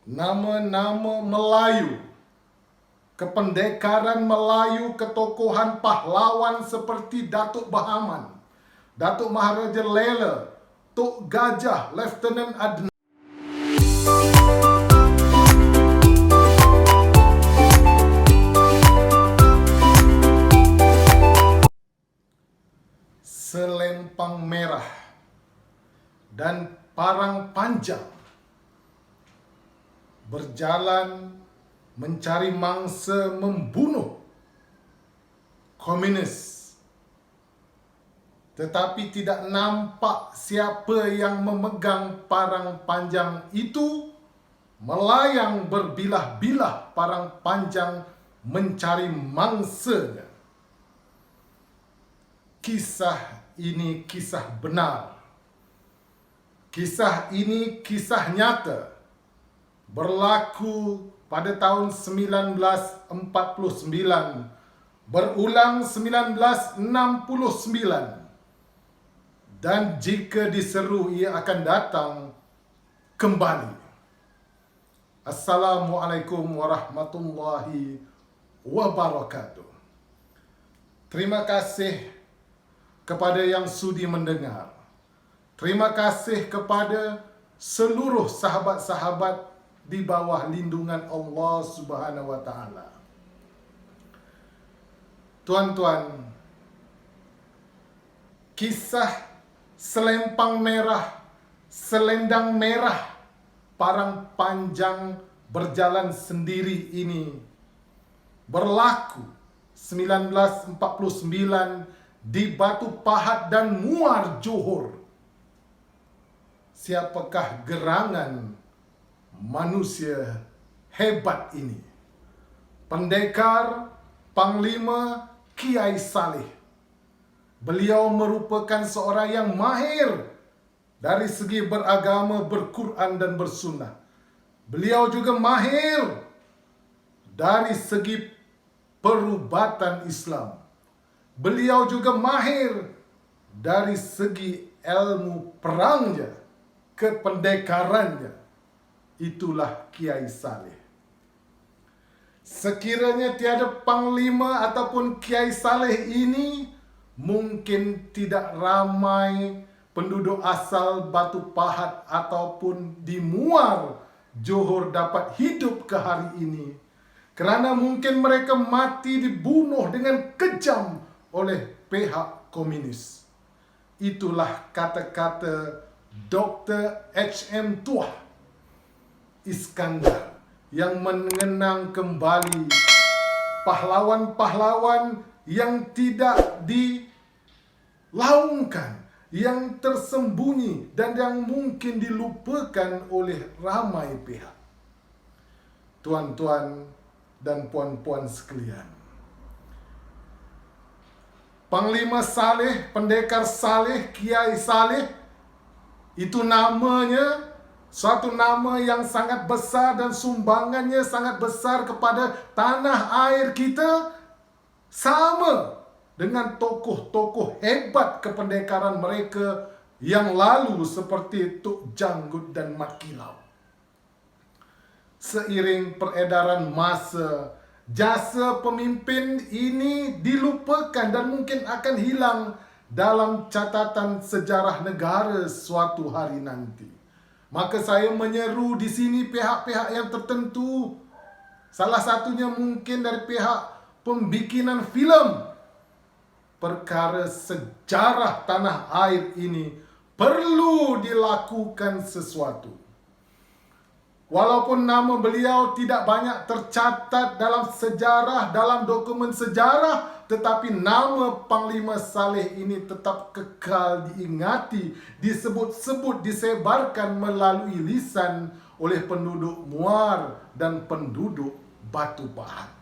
nama-nama Melayu, kependekaran Melayu, ketokohan pahlawan seperti Datuk Bahaman, Datuk Maharaja Lela, Tok Gajah, Lieutenant Adnan. Selempang merah dan parang panjang berjalan mencari mangsa membunuh komunis, tetapi tidak nampak siapa yang memegang parang panjang itu. Melayang berbilah-bilah parang panjang mencari mangsanya. Kisah ini kisah benar. Kisah ini kisah nyata. Berlaku pada tahun 1949, berulang 1969, dan jika diseru ia akan datang kembali. Assalamualaikum warahmatullahi wabarakatuh. Terima kasih kepada yang sudi mendengar. Terima kasih kepada seluruh sahabat-sahabat di bawah lindungan Allah Subhanahu wa taala. Tuan-tuan, kisah selempang merah, selendang merah, parang panjang berjalan sendiri ini berlaku 1949 di Batu Pahat dan Muar Johor. Siapakah gerangan manusia hebat ini? Pendekar Panglima Kiai Saleh. Beliau merupakan seorang yang mahir dari segi beragama, berquran dan bersunnah. Beliau juga mahir dari segi perubatan Islam. Beliau juga mahir dari segi ilmu perangnya, kependekarannya. Itulah Kiai Saleh. Sekiranya tiada panglima ataupun Kiai Saleh ini, mungkin tidak ramai penduduk asal Batu Pahat ataupun di Muar Johor dapat hidup ke hari ini. Kerana mungkin mereka mati dibunuh dengan kejam oleh pihak komunis. Itulah kata-kata Dr. H.M. Tuah Iskandar yang mengenang kembali pahlawan-pahlawan yang tidak dilaungkan, yang tersembunyi dan yang mungkin dilupakan oleh ramai pihak. Tuan-tuan dan puan-puan sekalian, Panglima Saleh, Pendekar Saleh, Kiai Saleh, itu namanya suatu nama yang sangat besar dan sumbangannya sangat besar kepada tanah air kita, sama dengan tokoh-tokoh hebat kependekaran mereka yang lalu seperti Tok Janggut dan Mat Kilau. Seiring peredaran masa, jasa pemimpin ini dilupakan dan mungkin akan hilang dalam catatan sejarah negara suatu hari nanti. Maka saya menyeru di sini pihak-pihak yang tertentu, salah satunya mungkin dari pihak pembikinan filem, perkara sejarah tanah air ini perlu dilakukan sesuatu. Walaupun nama beliau tidak banyak tercatat dalam sejarah, dalam dokumen sejarah, tetapi nama Panglima Saleh ini tetap kekal diingati, disebut-sebut, disebarkan melalui lisan oleh penduduk Muar dan penduduk Batu Pahat.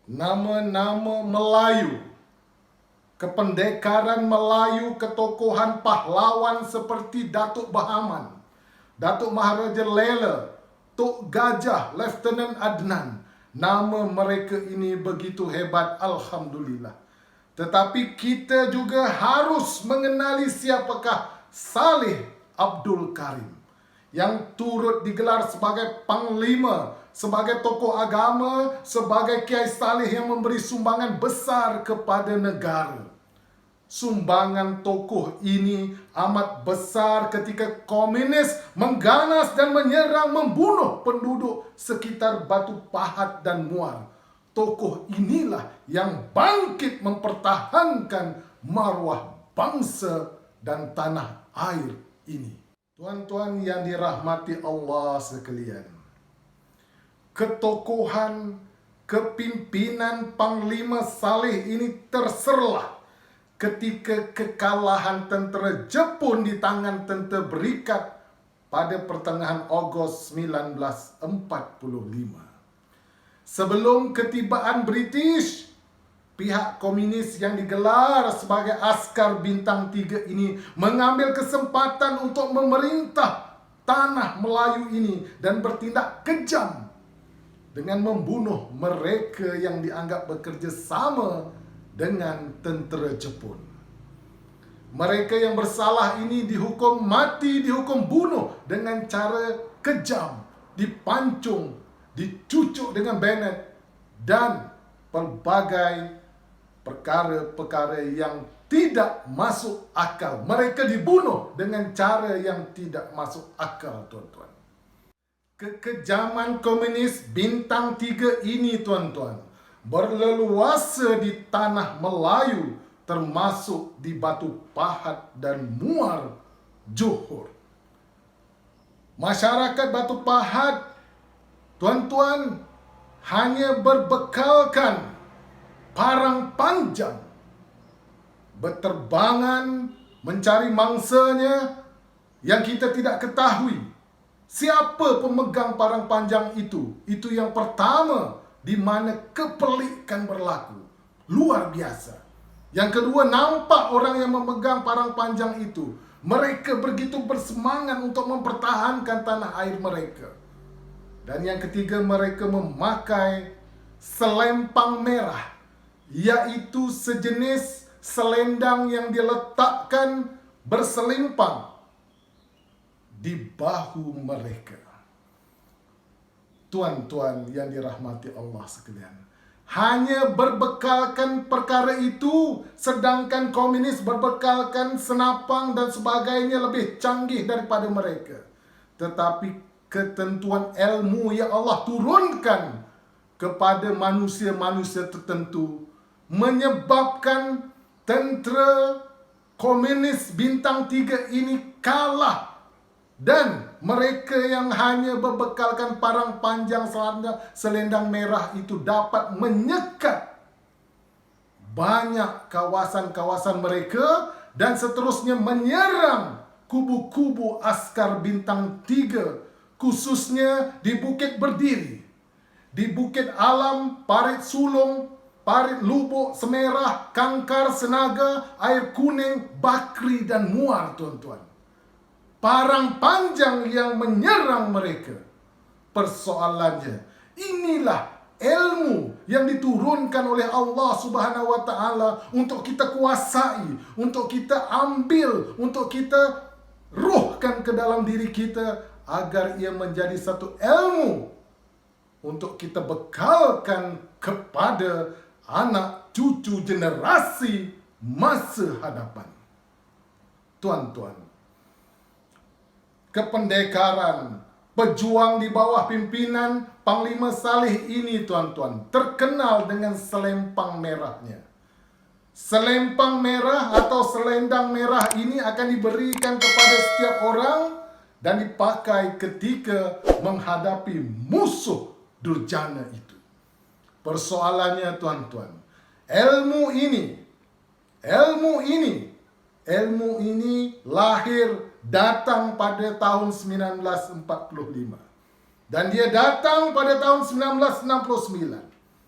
Nama-nama Melayu, kependekaran Melayu, ketokohan pahlawan seperti Datuk Bahaman, Datuk Maharaja Lela, Tok Gajah, Lieutenant Adnan. Nama mereka ini begitu hebat, alhamdulillah. Tetapi kita juga harus mengenali siapakah Saleh Abdul Karim yang turut digelar sebagai panglima, sebagai tokoh agama, sebagai kiai saleh yang memberi sumbangan besar kepada negara. Sumbangan tokoh ini amat besar ketika komunis mengganas dan menyerang membunuh penduduk sekitar Batu Pahat dan Muar. Tokoh inilah yang bangkit mempertahankan maruah bangsa dan tanah air ini. Tuan-tuan yang dirahmati Allah sekalian, ketokohan kepimpinan Panglima Saleh ini terserlah ketika kekalahan tentera Jepun di tangan tentera Berikat pada pertengahan Ogos 1945. Sebelum ketibaan British, pihak komunis yang digelar sebagai askar bintang 3 ini mengambil kesempatan untuk memerintah tanah Melayu ini dan bertindak kejam dengan membunuh mereka yang dianggap bekerja sama dengan tentera Jepun. Mereka yang bersalah ini dihukum mati, dihukum bunuh dengan cara kejam, dipancung, dicucuk dengan bayonet, dan pelbagai perkara-perkara yang tidak masuk akal. Mereka dibunuh dengan cara yang tidak masuk akal, tuan-tuan. Kekejaman komunis bintang 3 ini, tuan-tuan, berleluasa di tanah Melayu, termasuk di Batu Pahat dan Muar, Johor. Masyarakat Batu Pahat, tuan-tuan, hanya berbekalkan parang panjang, berterbangan mencari mangsanya yang kita tidak ketahui. Siapa pemegang parang panjang itu? Itu yang pertama, di mana kepelikan berlaku. Luar biasa. Yang kedua, nampak orang yang memegang parang panjang itu. Mereka begitu bersemangat untuk mempertahankan tanah air mereka. Dan yang ketiga, mereka memakai selempang merah, yaitu sejenis selendang yang diletakkan berselimpang di bahu mereka. Tuan-tuan yang dirahmati Allah sekalian, hanya berbekalkan perkara itu, sedangkan komunis berbekalkan senapang dan sebagainya lebih canggih daripada mereka. Tetapi ketentuan ilmu yang Allah turunkan kepada manusia-manusia tertentu menyebabkan tentera komunis bintang 3 ini kalah. Dan mereka yang hanya berbekalkan parang panjang selendang merah itu dapat menyekat banyak kawasan-kawasan mereka dan seterusnya menyerang kubu-kubu askar bintang 3, khususnya di Bukit Berdiri, di Bukit Alam, Parit Sulung, Parit Lubuk, Semerah, Kangkar, Senaga, Air Kuning, Bakri dan Muar, tuan-tuan. Parang panjang yang menyerang mereka. Persoalannya, inilah ilmu yang diturunkan oleh Allah Subhanahu wa taala untuk kita kuasai, untuk kita ambil, untuk kita ruhkan ke dalam diri kita agar ia menjadi satu ilmu untuk kita bekalkan kepada anak cucu generasi masa hadapan. Tuan-tuan, kependekaran pejuang di bawah pimpinan Panglima Saleh ini, tuan-tuan, terkenal dengan selempang merahnya. Selempang merah atau selendang merah ini akan diberikan kepada setiap orang dan dipakai ketika menghadapi musuh durjana itu. Persoalannya, tuan-tuan, ilmu ini lahir datang pada tahun 1945. Dan dia datang pada tahun 1969.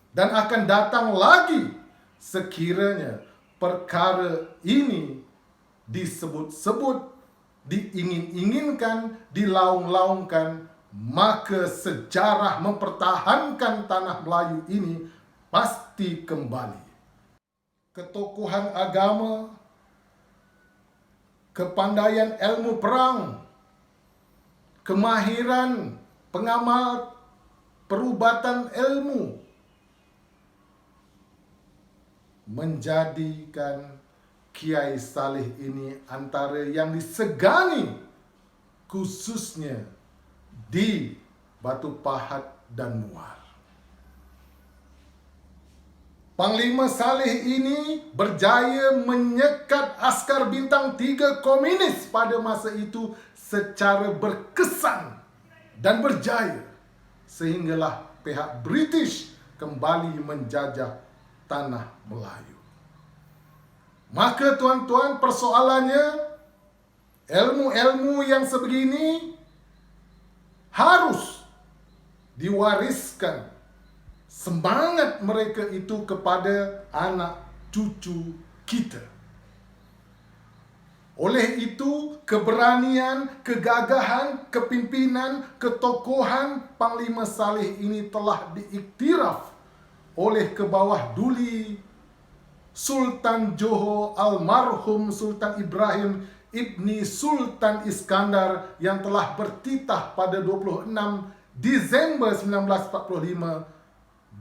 Dan akan datang lagi sekiranya perkara ini disebut-sebut, diingin-inginkan, dilaung-laungkan, maka sejarah mempertahankan tanah Melayu ini pasti kembali. Ketokohan agama, kepandaian ilmu perang, kemahiran pengamal perubatan ilmu, menjadikan Kiai Saleh ini antara yang disegani, khususnya di Batu Pahat dan Muar. Panglima Saleh ini berjaya menyekat askar bintang 3 komunis pada masa itu secara berkesan dan berjaya, sehinggalah pihak British kembali menjajah tanah Melayu. Maka tuan-tuan, persoalannya ilmu-ilmu yang sebegini harus diwariskan semangat mereka itu kepada anak cucu kita. Oleh itu, keberanian, kegagahan, kepimpinan, ketokohan Panglima Saleh ini telah diiktiraf oleh kebawah duli Sultan Johor almarhum Sultan Ibrahim Ibni Sultan Iskandar yang telah bertitah pada 26 Disember 1945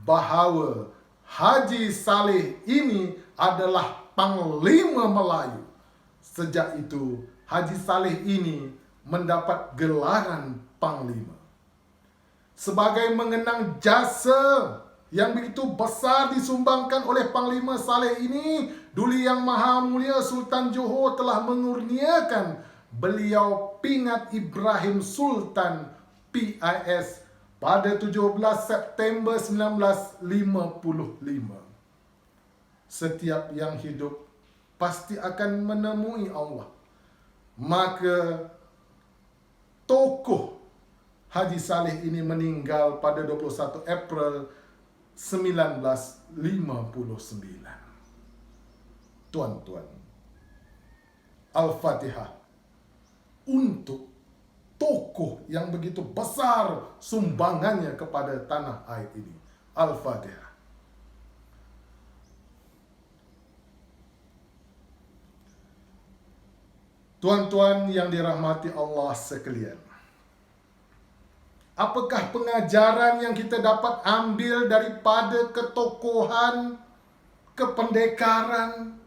bahawa Haji Saleh ini adalah Panglima Melayu. Sejak itu, Haji Saleh ini mendapat gelaran Panglima. Sebagai mengenang jasa yang begitu besar disumbangkan oleh Panglima Saleh ini, Duli Yang Maha Mulia Sultan Johor telah mengurniakan beliau Pingat Ibrahim Sultan PIS pada 17 September 1955. Setiap yang hidup pasti akan menemui Allah. Maka tokoh Haji Saleh ini meninggal pada 21 April 1959. Tuan-tuan, Al-Fatihah untuk tokoh yang begitu besar sumbangannya kepada tanah air ini. Al-Fatihah. Tuan-tuan yang dirahmati Allah sekalian, apakah pengajaran yang kita dapat ambil daripada ketokohan, kependekaran,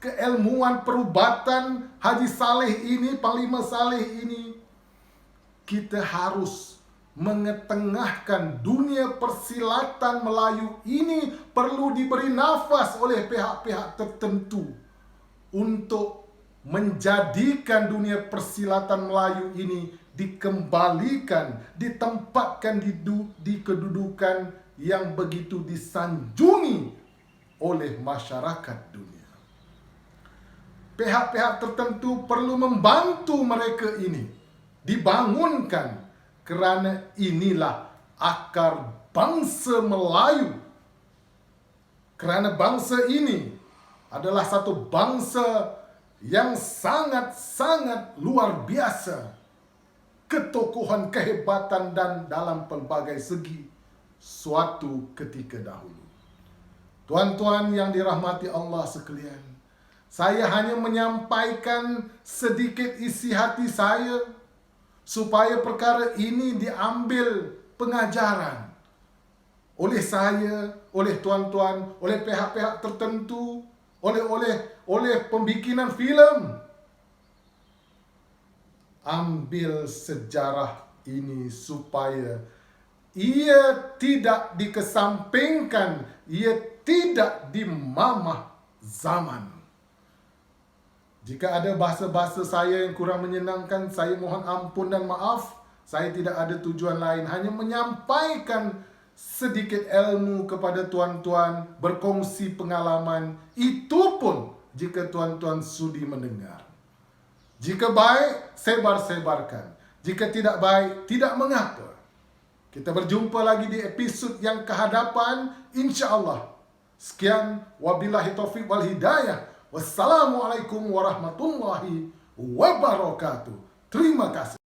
keilmuan perubatan Haji Saleh ini, Panglima Saleh ini? Kita harus mengetengahkan dunia persilatan Melayu ini perlu diberi nafas oleh pihak-pihak tertentu untuk menjadikan dunia persilatan Melayu ini dikembalikan, ditempatkan di kedudukan yang begitu disanjungi oleh masyarakat dunia. Pihak-pihak tertentu perlu membantu mereka ini dibangunkan, kerana inilah akar bangsa Melayu. Kerana bangsa ini adalah satu bangsa yang sangat-sangat luar biasa, ketokohan, kehebatan dan dalam pelbagai segi suatu ketika dahulu. Tuan-tuan yang dirahmati Allah sekalian, saya hanya menyampaikan sedikit isi hati saya supaya perkara ini diambil pengajaran oleh saya, oleh tuan-tuan, oleh pihak-pihak tertentu, oleh pembikinan filem. Ambil sejarah ini supaya ia tidak dikesampingkan, ia tidak dimamah zaman. Jika ada bahasa-bahasa saya yang kurang menyenangkan, saya mohon ampun dan maaf. Saya tidak ada tujuan lain, hanya menyampaikan sedikit ilmu kepada tuan-tuan, berkongsi pengalaman. Itu pun jika tuan-tuan sudi mendengar. Jika baik, sebar-sebarkan. Jika tidak baik, tidak mengapa. Kita berjumpa lagi di episod yang kehadapan, insya-Allah. Sekian, wabillahi taufiq wal hidayah. Wassalamualaikum warahmatullahi wabarakatuh. Terima kasih.